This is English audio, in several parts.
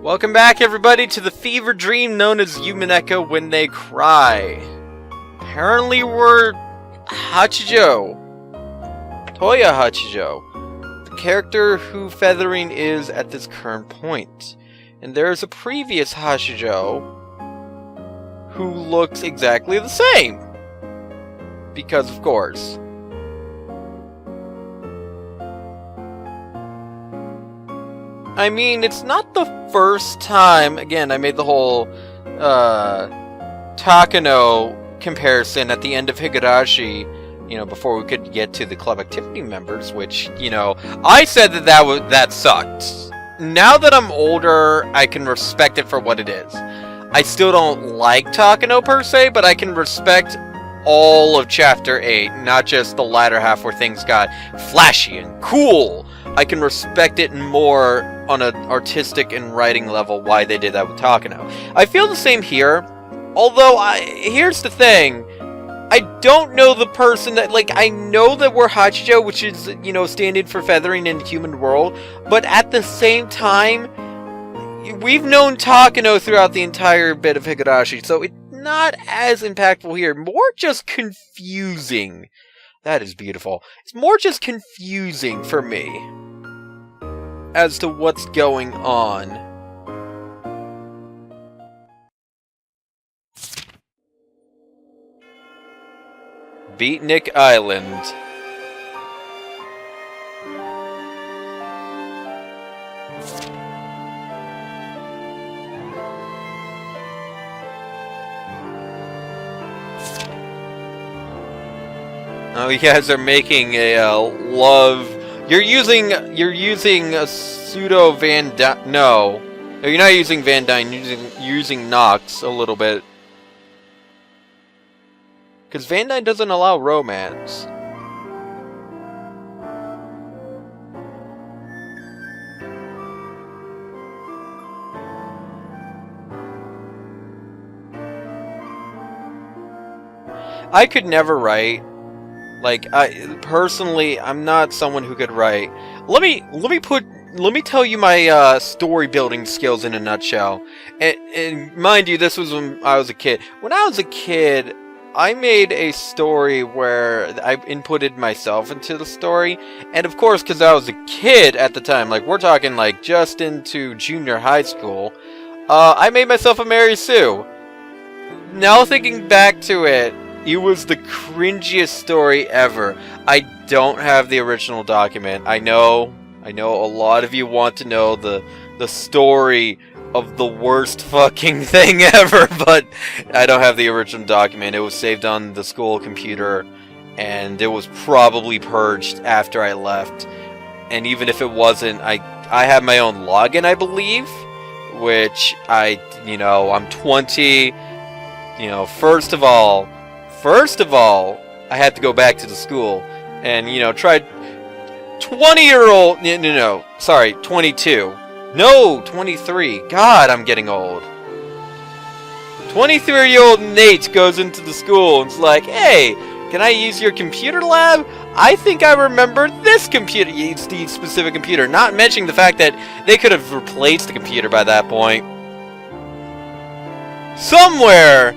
Welcome back, everybody, to the fever dream known as Umineko when they cry. Apparently we're Hachijo. Toya Hachijo. The character who feathering is at this current point. And there's a previous Hachijo who looks exactly the same. Because, of course. I mean, it's not the first time. Again, I made the whole Takano comparison at the end of Higurashi, before we could get to the club activity members, which, I said that sucked. Now that I'm older, I can respect it for what it is. I still don't like Takano per se, but I can respect all of Chapter 8, not just the latter half where things got flashy and cool. I can respect it more on an artistic and writing level why they did that with Takano. I feel the same here, although here's the thing. I don't know the person that, I know that we're Hachijo, which is, standing for feathering in the human world, but at the same time, we've known Takano throughout the entire bit of Higurashi, so it's not as impactful here. More just confusing. That is beautiful. It's more just confusing for me as to what's going on. Beatnik Island. Oh, you guys are making a love. You're using a pseudo Van Dyne. No, you're not using Van Dyne. You're using Nox a little bit, because Van Dyne doesn't allow romance. I could never write. Personally, I'm not someone who could write. Let me tell you my story building skills in a nutshell. And mind you, this was when I was a kid. When I was a kid, I made a story where I inputted myself into the story. And of course, because I was a kid at the time, we're talking just into junior high school, I made myself a Mary Sue. Now thinking back to it, it was the cringiest story ever. I don't have the original document. I know a lot of you want to know the story of the worst fucking thing ever, but I don't have the original document. It was saved on the school computer, and it was probably purged after I left. And even if it wasn't, I have my own login, I believe, which I'm 20. First of all, I had to go back to the school and, try 22. No, 23. God, I'm getting old. 23-year-old Nate goes into the school and is like, hey, can I use your computer lab? I think I remember this computer. It's the specific computer. Not mentioning the fact that they could have replaced the computer by that point. Somewhere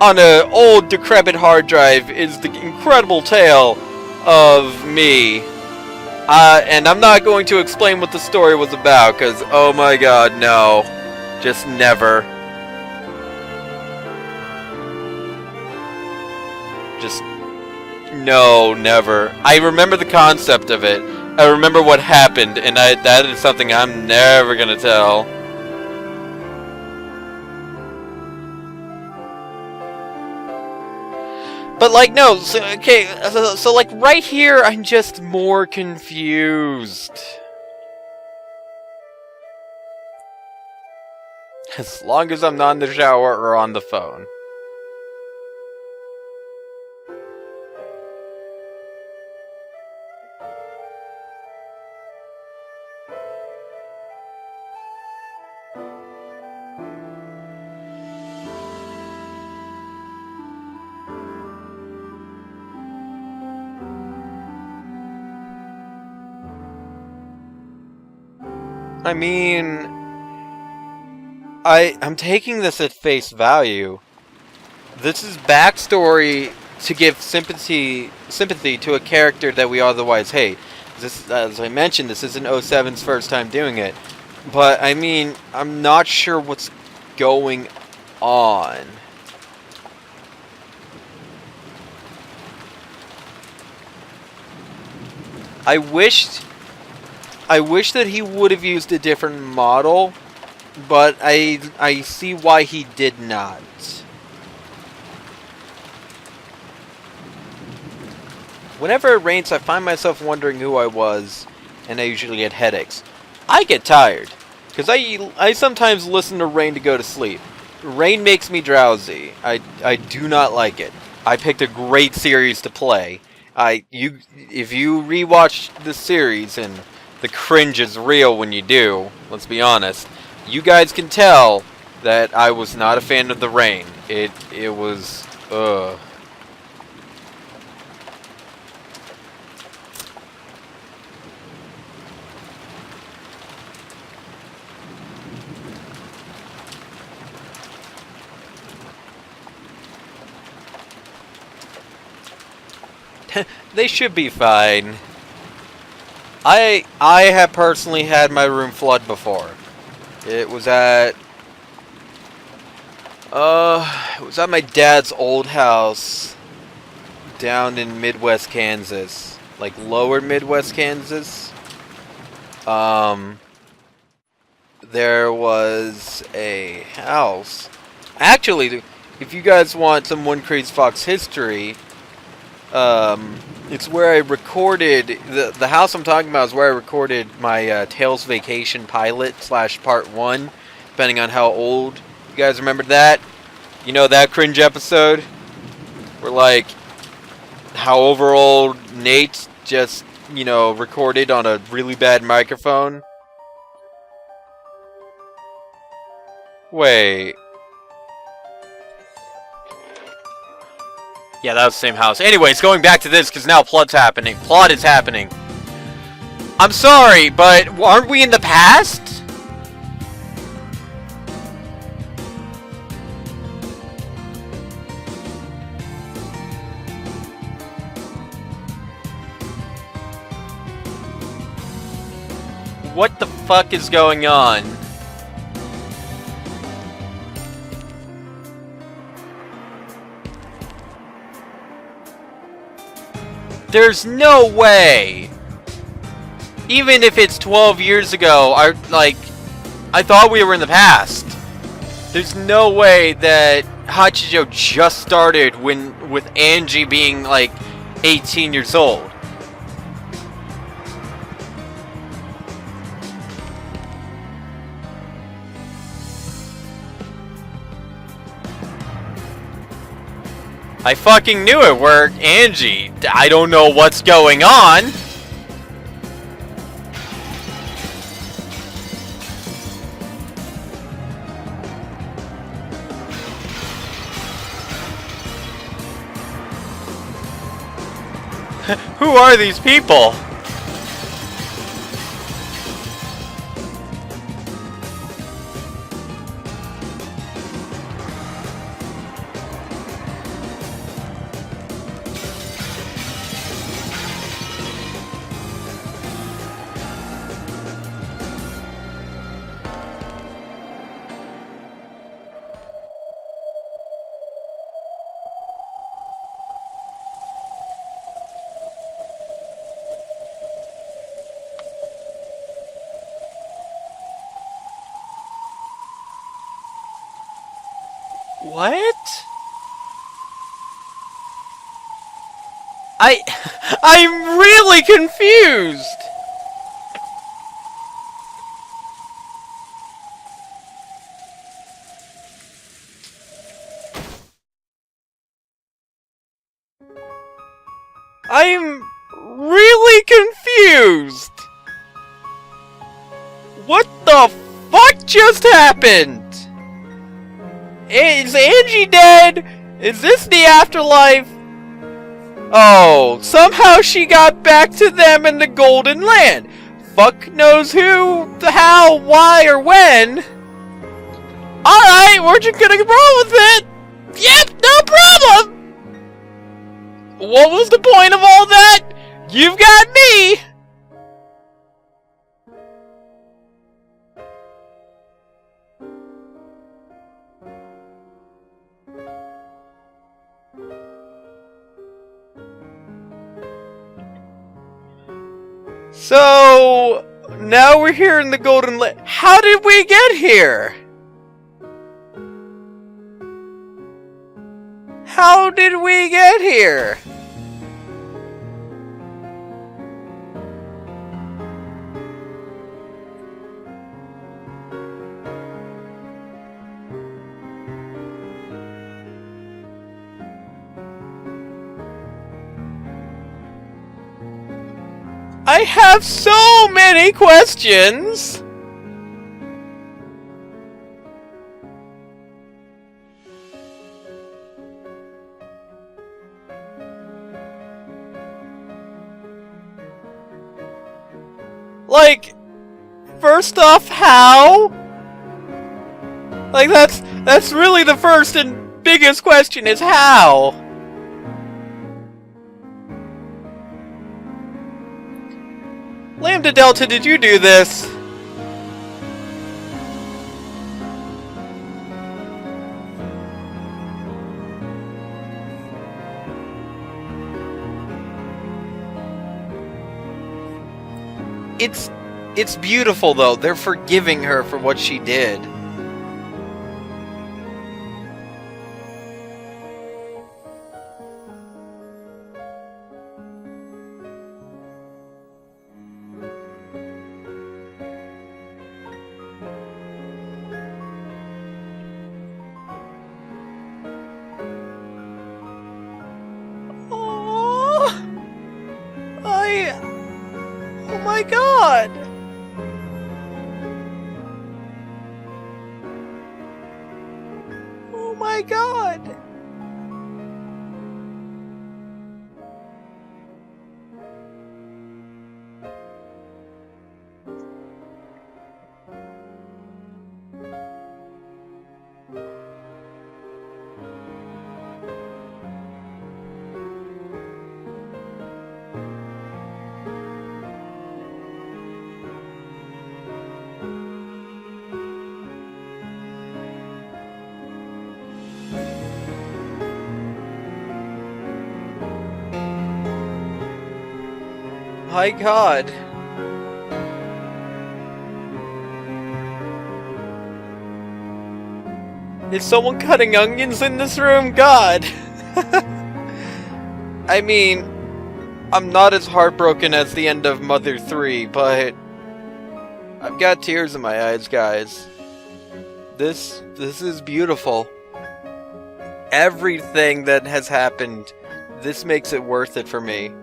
on an old decrepit hard drive is the incredible tale of me. And I'm not going to explain what the story was about, because, oh my god, no. Just never. Just, no, never. I remember the concept of it. I remember what happened, and that is something I'm never gonna tell. But no, so right here, I'm just more confused. As long as I'm not in the shower or on the phone. I mean, I'm taking this at face value. This is backstory to give sympathy to a character that we otherwise hate. This, as I mentioned, this isn't 07's first time doing it. But, I mean, I'm not sure what's going on. I wish that he would have used a different model, but I see why he did not. Whenever it rains, I find myself wondering who I was, and I usually get headaches. I get tired, because I sometimes listen to rain to go to sleep. Rain makes me drowsy. I do not like it. I picked a great series to play. If you rewatch the series, and the cringe is real when you do, let's be honest, you guys can tell that I was not a fan of the rain. It was, They should be fine. I have personally had my room flood before. It was at my dad's old house down in Midwest Kansas, like lower Midwest Kansas. There was a house. Actually, if you guys want some One Crazy Fox history, it's where I recorded, the house I'm talking about is where I recorded my Tales Vacation pilot / part 1, depending on how old you guys remember that. You know that cringe episode? Where, like, however old Nate just, you know, recorded on a really bad microphone? Wait. Yeah, that was the same house. Anyways, going back to this, because now plot is happening. I'm sorry, but aren't we in the past? What the fuck is going on? There's no way! Even if it's 12 years ago, I thought we were in the past. There's no way that Hachijo just started with Angie being, like, 18 years old. I fucking knew it worked, Angie. I don't know what's going on. Who are these people? What? I'm really confused. I'm really confused. What the fuck just happened? Is Angie dead? Is this the afterlife? Oh, somehow she got back to them in the Golden Land. Fuck knows who, how, why, or when. Alright, we're just gonna roll with it! Yep, no problem! What was the point of all that? You've got me! So, now we're here in the Golden Lake. How did we get here? How did we get here? I have so many questions! Like, first off, how? Like, that's really the first and biggest question is how? Lambda Delta, did you do this? It's beautiful though. They're forgiving her for what she did. Oh my god! Oh my god! My god. Is someone cutting onions in this room? God. I mean, I'm not as heartbroken as the end of Mother 3, but I've got tears in my eyes, guys. This is beautiful. Everything that has happened, this makes it worth it for me.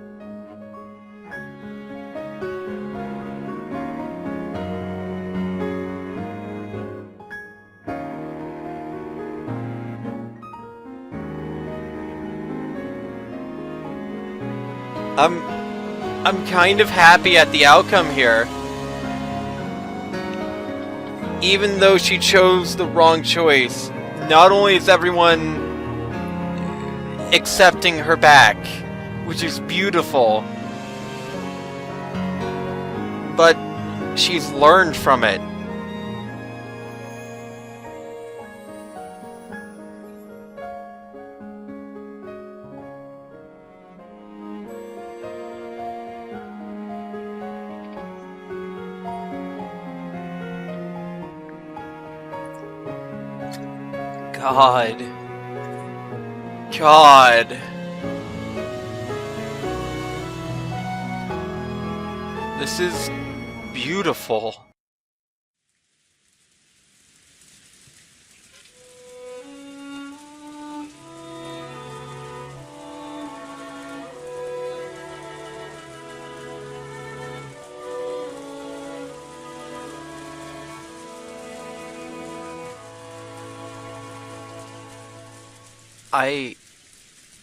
I'm kind of happy at the outcome here. Even though she chose the wrong choice, not only is everyone accepting her back, which is beautiful, but she's learned from it. God. This is beautiful.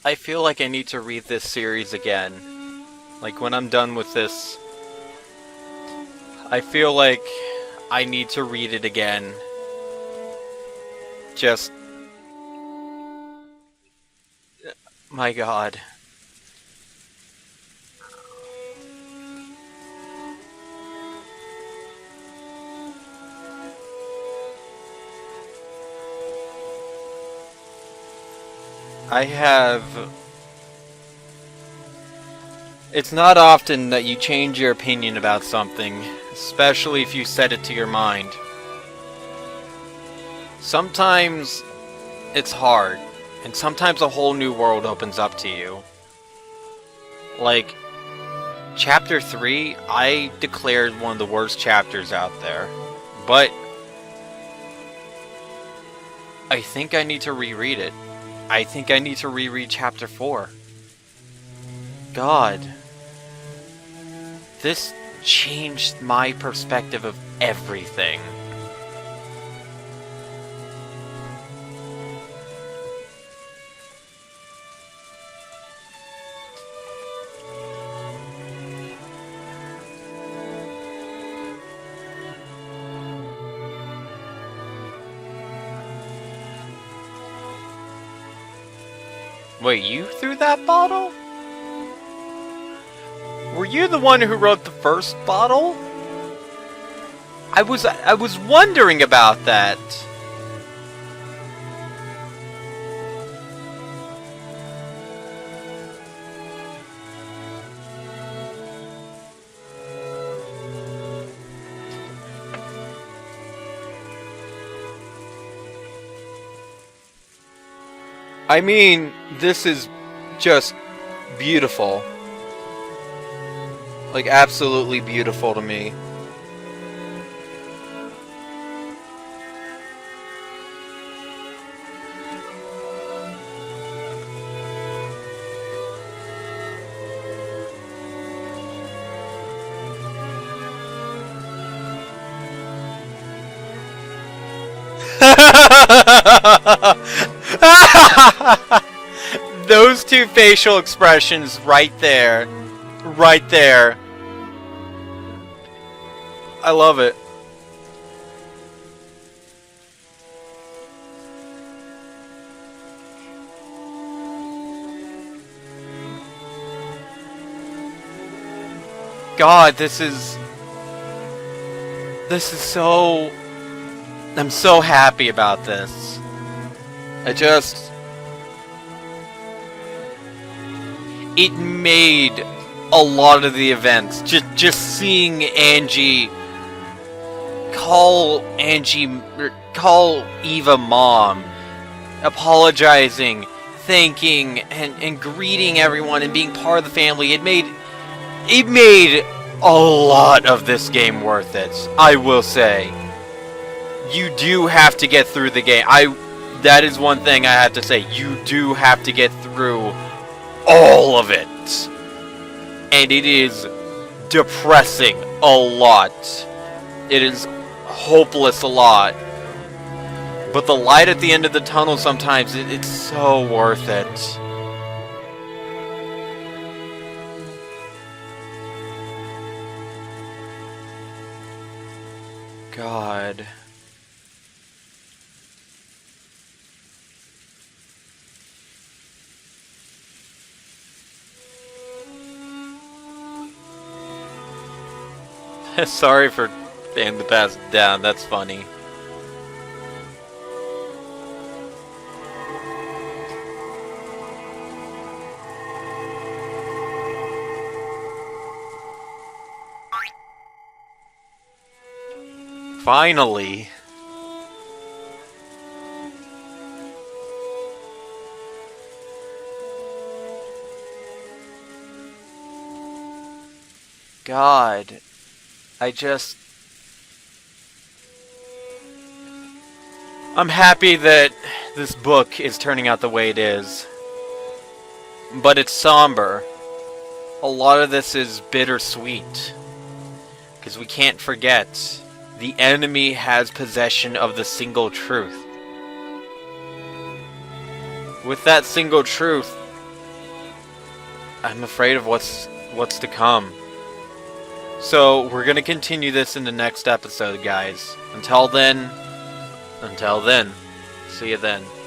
I feel like I need to read this series again. Like, when I'm done with this, I feel like I need to read it again. Just... my god. I have... It's not often that you change your opinion about something, especially if you set it to your mind. Sometimes it's hard, and sometimes a whole new world opens up to you. Like, Chapter 3, I declared one of the worst chapters out there, but I think I need to reread it. I think I need to reread Chapter 4. God. This changed my perspective of everything. Wait, you threw that bottle? Were you the one who wrote the first bottle? I was wondering about that. I mean, this is just beautiful. Like, absolutely beautiful to me. Those two facial expressions right there. Right there. I love it. God, this is so... I'm so happy about this. It made a lot of the events. Just seeing Angie call Eva mom, apologizing, thanking, and greeting everyone and being part of the family. It made a lot of this game worth it. I will say. You do have to get through the game. That is one thing I have to say. You do have to get through all of it. And it is depressing a lot. It is hopeless a lot. But the light at the end of the tunnel sometimes, it's so worth it. God. Sorry for being the pass down, that's funny. Finally. God. I'm happy that this book is turning out the way it is. But it's somber. A lot of this is bittersweet. Because we can't forget, the enemy has possession of the single truth. With that single truth, I'm afraid of what's to come. So, we're going to continue this in the next episode, guys. Until then, See you then.